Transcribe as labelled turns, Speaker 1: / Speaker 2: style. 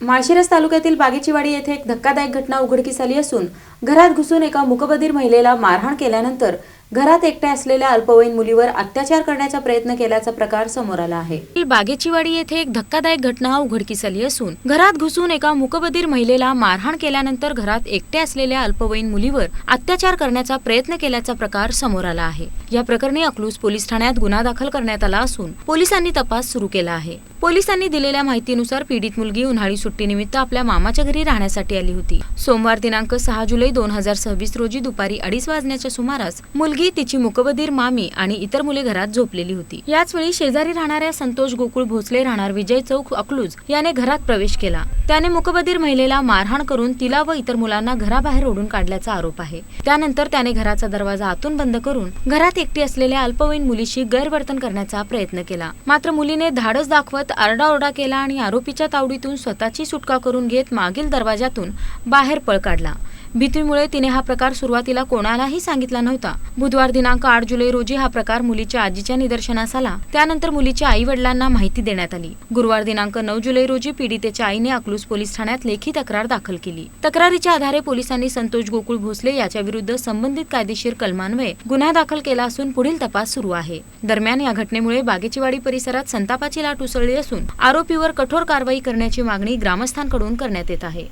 Speaker 1: माळशिरस तालुक्यातील बागेचीवाडी येथे एक धक्कादायक घटना उघडकीस आली असून घरात घुसून एका मूकबधीर महिलेला मारहाण केल्यानंतर घरात एकट्या असलेल्या अल्पवयीन मुलीवर अत्याचार करण्याचा प्रयत्न केल्याचा प्रकार समोर आला आहे। बागेचीवाडी येथे एक धक्कादायक घटना उघडकीस आली असून घरात घुसून एका मूकबधीर महिलेला मारहाण केल्यानंतर घरात एकट्या असलेल्या अल्पवयीन मुलीवर अत्याचार करण्याचा प्रयत्न केल्याचा प्रकार समोर आला आहे। या प्रकरणी अकलूज पोलीस ठाण्यात गुन्हा दाखल करण्यात आला असून पोलिसांनी तपास सुरू केला आहे। पोलिसांनी दिलेल्या माहितीनुसार पीडित मुलगी उन्हाळी सुट्टीनिमित्त आपल्या मामाच्या घरी राहण्यासाठी आली होती। सोमवार दिनांक 6 जुलै 2026 रोजी दुपारी 2:30 वाजण्याच्या सुमारास मुलगी, तिची मूकबधीर मामी आणि इतर मुले घरात झोपलेली होती। याच वेळी शेजारी राहणाऱ्या संतोष गोकुळ भोसले राहणार विजय चौक अकलूज याने घरात प्रवेश केला। त्याने मूकबधीर महिलेला मारहाण करून तिला व इतर मुलांना घराबाहेर ओढून काढल्याचा आरोप आहे। त्यानंतर त्याने घराचा दरवाजा आतून बंद करून घरात एकटी असलेल्या अल्पवयीन मुलीशी गैरवर्तन करण्याचा प्रयत्न केला। मात्र मुलीने धाडस दाखवत आरडाओरडा केला आणि आरोपीच्या तावडीतून स्वतःची सुटका करून घेत मागील दरवाजातून बाहेर पळ काढला। भीतीमुळे तिने हा प्रकार सुरुवातीला कोणालाही सांगितला नव्हता। बुधवार दिनांक 8 जुलै रोजी हा प्रकार मुलीच्या आजीच्या निदर्शनास आला। त्यानंतर मुलीच्या आई वडिलांना माहिती देण्यात आली। गुरुवार दिनांक 9 जुलै रोजी पीडितेच्या आईने अकलूज पोलीस ठाण्यात लेखी तक्रार दाखल केली। तक्रारीच्या आधारे पोलिसांनी संतोष गोकुळ भोसले याच्या विरुद्ध संबंधित कायदेशीर कलमान्वये गुन्हा दाखल केला असून पुढील तपास सुरू आहे। दरम्यान या घटनेमुळे बागेचीवाडी परिसरात संतापाची लाट उसळली असून आरोपीवर कठोर कारवाई करण्याची मागणी ग्रामस्थांकडून करण्यात येत आहे।